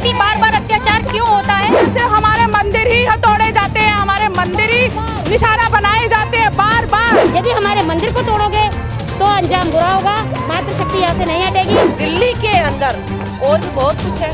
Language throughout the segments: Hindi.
साथ ही बार बार अत्याचार क्यों होता है? सिर्फ हमारे मंदिर ही तोड़े जाते हैं, हमारे मंदिर ही निशाना बनाए जाते हैं बार बार। यदि हमारे मंदिर को तोड़ोगे तो अंजाम बुरा होगा, मातृशक्ति यहाँ से नहीं हटेगी। दिल्ली के अंदर और भी बहुत कुछ है,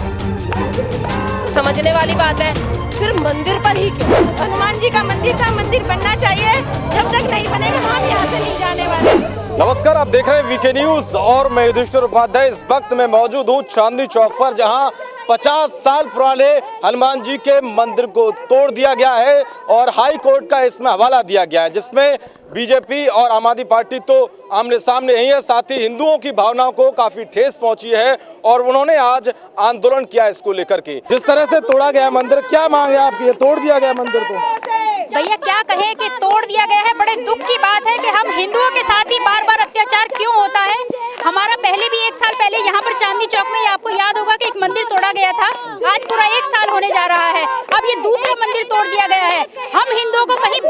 समझने वाली बात है, फिर मंदिर पर ही क्यों? हनुमान जी का मंदिर बनना चाहिए, जब तक नहीं बनेगा हम यहाँ से नहीं जाने वाले। नमस्कार, आप देख रहे हैं वीके न्यूज और मैं युधिष्ठिर उपाध्याय। इस वक्त मैं मौजूद हूँ चांदनी चौक पर, जहां 50 साल पुराने हनुमान जी के मंदिर को तोड़ दिया गया है और हाई कोर्ट का इसमें हवाला दिया गया है, जिसमें बीजेपी और आम आदमी पार्टी तो आमने सामने ही है, साथ ही हिंदुओं की भावनाओं को काफी ठेस पहुंची है और उन्होंने आज आंदोलन किया इसको लेकर के। जिस तरह से तोड़ा गया मंदिर, क्या मांग है आपकी? ये तोड़ दिया गया मंदिर को भैया क्या कहे कि तोड़ दिया गया है। बड़े दुख की बात है कि हम हिंदुओं के साथ ही बार बार अत्याचार क्यों होता है। हमारा पहले भी 1 साल पहले यहाँ पर चांदनी चौक में, आपको याद होगा कि एक मंदिर तोड़ा गया था। आज पूरा 1 साल होने जा रहा है, अब ये दूसरा मंदिर तोड़ दिया गया है। हम हिंदुओं को कहीं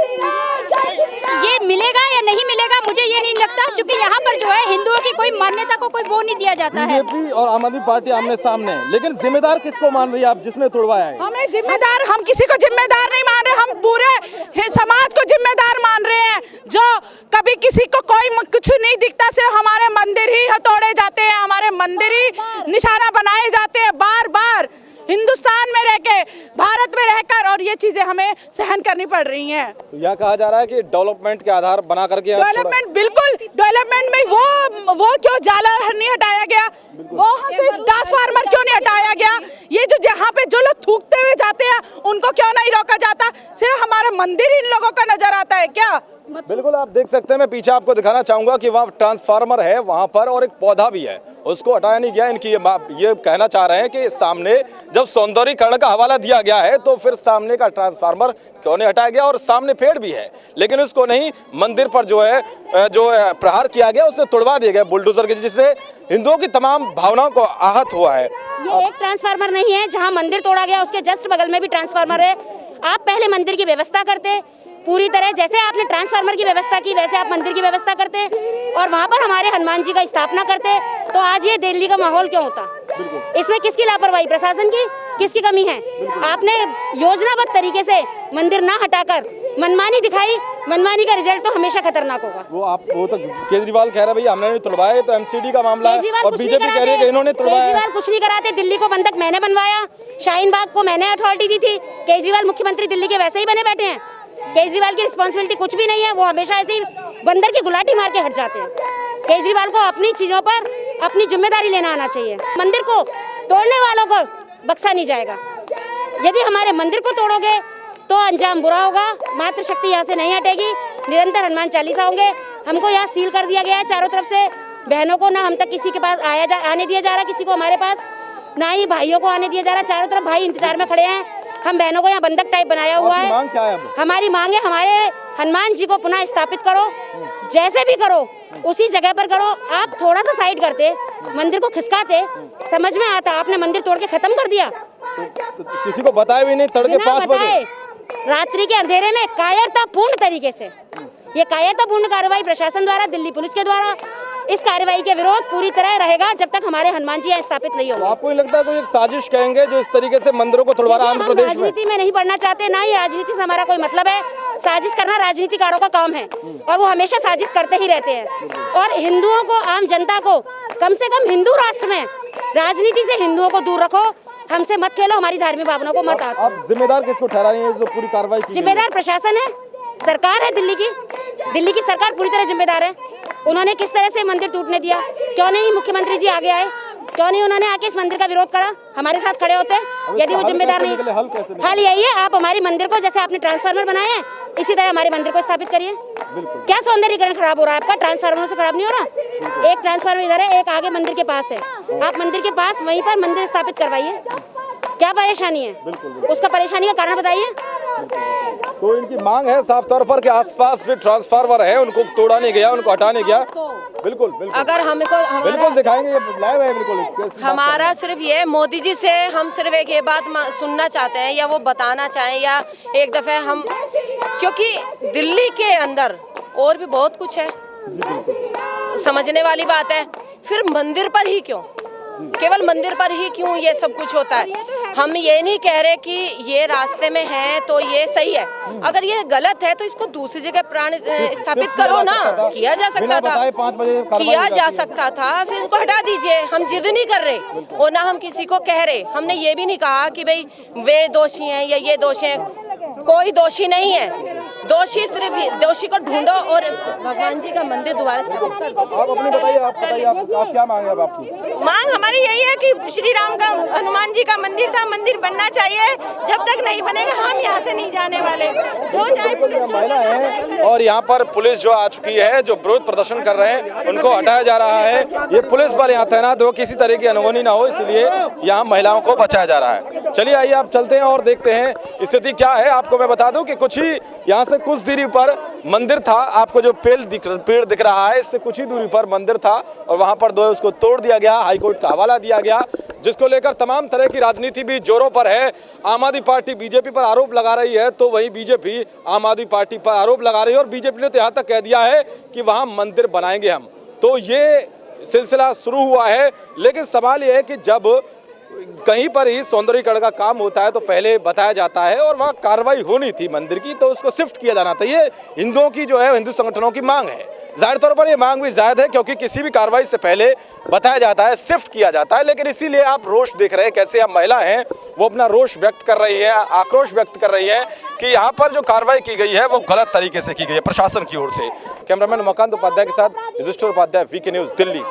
ये मिलेगा या नहीं मिलेगा मुझे ये नहीं लगता, क्योंकि यहाँ पर जो है हिंदुओं की कोई मान्यता को कोई वो नहीं दिया जाता है। बीजेपी और आम आदमी पार्टी आमने सामने, लेकिन जिम्मेदार किसको मान रही है आप, जिसने तोड़वाया है? हमें जिम्मेदार, हम किसी को जिम्मेदार नहीं मान रहे, हम पूरे समाज को जिम्मेदार मान रहे हैं। जो कभी किसी को कोई कुछ नहीं दिखता, सिर्फ हमारे मंदिर ही तोड़े जाते हैं, हमारे मंदिर ही निशाना बनाए जाते हैं बार बार। हिंदुस्तान में रहकर, भारत में रहकर, और ये चीजें हमें सहन करनी पड़ रही हैं। तो यह कहा जा रहा है कि डेवलपमेंट के आधार बना करके डेवलपमेंट, बिल्कुल डेवलपमेंट में वो क्यों जाला नहीं हटाया गया, वहाँ से ट्रांसफार्मर क्यों नहीं हटाया गया, ये जो जहाँ पे जो लोग थूकते हुए जाते हैं उनको क्यों नहीं रोका जाता? सिर्फ हमारा मंदिर इन लोगों का नजर आता है क्या? बिल्कुल, आप देख सकते हैं, मैं पीछे आपको दिखाना चाहूंगा कि वहाँ ट्रांसफार्मर है वहाँ पर, और एक पौधा भी है, उसको हटाया नहीं गया। इनकी ये कहना चाह रहे हैं कि सामने जब सौंदर्यीकरण का हवाला दिया गया है तो फिर सामने का ट्रांसफार्मर क्यों नहीं हटाया गया, और सामने पेड़ भी है लेकिन उसको नहीं, मंदिर पर जो है प्रहार किया गया उसे तोड़वा दिया गया बुलडोजर के, जिससे हिंदुओं की तमाम भावनाओं को आहत हुआ है। ये एक ट्रांसफार्मर नहीं है, जहाँ मंदिर तोड़ा गया उसके जस्ट बगल में भी ट्रांसफार्मर है। आप पहले मंदिर की व्यवस्था करते पूरी तरह, जैसे आपने ट्रांसफार्मर की व्यवस्था की वैसे आप मंदिर की व्यवस्था करते और वहाँ पर हमारे हनुमान जी का स्थापना करते, तो आज ये दिल्ली का माहौल क्यों होता? इसमें किसकी लापरवाही, प्रशासन की, किसकी कमी है? आपने योजनाबद्ध तरीके से मंदिर ना हटाकर मनमानी दिखाई, मनमानी का रिजल्ट तो हमेशा खतरनाक होगा। वो तो केजरीवाल कह रहा है भैया हमने नहीं तोड़वाया, तो एमसीडी का मामला है, और बीजेपी कह रही है कि इन्होंने तोड़वाया। केजरीवाल कुछ नहीं कराते, दिल्ली को बंधक मैंने बनवाया, शाहीन बाग को मैंने अथॉरिटी दी थी। केजरीवाल मुख्यमंत्री दिल्ली के वैसे ही बने बैठे हैं, केजरीवाल की रिस्पॉन्सिबिलिटी कुछ भी नहीं है, वो हमेशा ऐसे ही बंदर की गुलाटी मार के हट जाते हैं। केजरीवाल को अपनी चीजों पर अपनी जिम्मेदारी लेना आना चाहिए। मंदिर को तोड़ने वालों को बख्शा नहीं जाएगा। यदि हमारे मंदिर को तोड़ोगे तो अंजाम बुरा होगा, मातृशक्ति यहाँ से नहीं हटेगी, निरंतर हनुमान चालीसा होंगे। हमको यहाँ सील कर दिया गया है चारों तरफ से, बहनों को ना हम तक किसी के पास आने दिया जा रहा, किसी को हमारे पास ना ही भाइयों को आने दिया जा रहा। चारों तरफ भाई इंतजार में खड़े हैं, हम बहनों को यहाँ बंधक टाइप बनाया हुआ है। मांग क्या है अब? हमारी मांग है, हमारे हनुमान जी को पुनः स्थापित करो, जैसे भी करो उसी जगह पर करो। आप थोड़ा सा साइड करते, मंदिर को खिसकाते, समझ में आता। आपने मंदिर तोड़ के खत्म कर दिया, तो किसी को बताया भी नहीं, तड़के 5 बजे रात्रि के अंधेरे में कायरतापूर्ण तरीके से। ये कायरतापूर्ण कार्रवाई प्रशासन द्वारा, दिल्ली पुलिस के द्वारा, इस कार्रवाई के विरोध पूरी तरह रहेगा जब तक हमारे हनुमान जी यहाँ स्थापित नहीं होंगे। तो आपको लगता है कोई एक साजिश कहेंगे जो इस तरीके से मंदिरों को तोड़वा रहा है आंध्र प्रदेश में? राजनीति में नहीं पढ़ना चाहते, ना ही राजनीति से हमारा कोई मतलब है। साजिश करना राजनीतिकारों का काम है और वो हमेशा साजिश करते ही रहते हैं। और हिंदुओं को, आम जनता को कम से कम हिंदू राष्ट्र में राजनीति से हिंदुओं को दूर रखो, हमसे मत खेलो, हमारी धार्मिक भावनाओं को मत आओ। आप जिम्मेदार किसको ठहरा रही है जो पूरी कार्रवाई की? जिम्मेदार प्रशासन है, सरकार है दिल्ली की सरकार पूरी तरह जिम्मेदार है। उन्होंने किस तरह से मंदिर टूटने दिया, क्यों नहीं मुख्यमंत्री जी आगे आए, क्यों नहीं उन्होंने आके इस मंदिर का विरोध करा, हमारे साथ खड़े होते हैं। यदि वो जिम्मेदार नहीं, हल यही है, आप हमारी मंदिर को, जैसे आपने ट्रांसफार्मर बनाए हैं इसी तरह हमारे मंदिर को स्थापित करिए। क्या सौंदर्यीकरण खराब हो रहा है आपका? ट्रांसफार्मर से खराब नहीं हो रहा। एक ट्रांसफार्मर इधर है, एक आगे मंदिर के पास है, आप मंदिर के पास वहीं पर मंदिर स्थापित करवाइए। क्या परेशानी है? उसका परेशानी का कारण बताइए। तो इनकी मांग है साफ तौर पर कि आसपास भी ट्रांसफार्मर है, उनको तोड़ा नहीं गया, उनको हटा नहीं गया। बिल्कुल बिल्कुल, अगर हमको बिल्कुल दिखाएंगे, ये लाइव है बिल्कुल। हमारा सिर्फ ये मोदी जी से हम सिर्फ एक ये बात सुनना चाहते हैं, या वो बताना चाहें, या एक दफे हम, क्योंकि दिल्ली के अंदर और भी बहुत कुछ है, समझने वाली बात है, फिर मंदिर पर ही क्यों, केवल मंदिर पर ही क्यों ये सब कुछ होता है? हम ये नहीं कह रहे कि ये रास्ते में है तो ये सही है, अगर ये गलत है तो इसको दूसरी जगह प्राण स्थापित करो ना, किया जा सकता था, 5 बजे किया जा सकता था, फिर इनको हटा दीजिए। हम जिद नहीं कर रहे और ना हम किसी को कह रहे, हमने ये भी नहीं कहा कि भाई वे दोषी हैं या ये दोषी हैं, कोई दोषी नहीं है। दोषी सिर्फ दोषी को ढूंढो और भगवान जी का मंदिर दोबारा स्थापित कर दो। आप अपनी बताइए, आप क्या मांग है आपकी? मांग हमारी यही है कि श्री राम का हनुमान जी का मंदिर था, मंदिर बनना चाहिए। जब तक नहीं बनेगा हम यहाँ से नहीं जाने वाले, जो चाहे पुलिस महिला है। और यहाँ पर पुलिस जो आ चुकी है, जो विरोध प्रदर्शन कर रहे हैं उनको हटाया जा रहा है। ये पुलिस वाले यहाँ तैनात हो, किसी तरह की अनहोनी ना हो, इसलिए यहाँ महिलाओं को बचाया जा रहा है। चलिए आइए आप चलते हैं और देखते हैं स्थिति क्या है। आपको मैं बता दूं कि कुछ ही यहाँ से कुछ दूरी पर मंदिर था, आपको जो पेड़ दिख रहा है इससे कुछ ही दूरी पर मंदिर था और वहां पर जो है उसको तोड़ दिया गया, हाईकोर्ट का हवाला दिया गया, जिसको लेकर तमाम तरह की राजनीति भी जोरों पर है। आम आदमी पार्टी बीजेपी पर आरोप लगा रही है, तो वहीं बीजेपी आम आदमी पार्टी पर आरोप लगा रही है और बीजेपी ने तो यहाँ तक कह दिया है कि वहां मंदिर बनाएंगे हम। तो ये सिलसिला शुरू हुआ है, लेकिन सवाल ये है कि जब कहीं पर ही सौंदर्यीकरण का काम होता है तो पहले बताया जाता है और वहाँ कार्रवाई होनी थी मंदिर की, तो उसको शिफ्ट किया जाना था। ये हिंदुओं की जो है, हिंदू संगठनों की मांग है। जाहिर तौर पर ये मांग भी जायज़ है, क्योंकि किसी भी कार्रवाई से पहले बताया जाता है, शिफ्ट किया जाता है। लेकिन इसीलिए आप रोष देख रहे हैं, कैसे आप महिला हैं वो अपना रोष व्यक्त कर रही है, आक्रोश व्यक्त कर रही है कि यहाँ पर जो कार्रवाई की गई है वो गलत तरीके से की गई है प्रशासन की ओर से। कैमरामैन उमाकांत उपाध्याय के साथ युधिष्ठिर उपाध्याय, वीके न्यूज़, दिल्ली।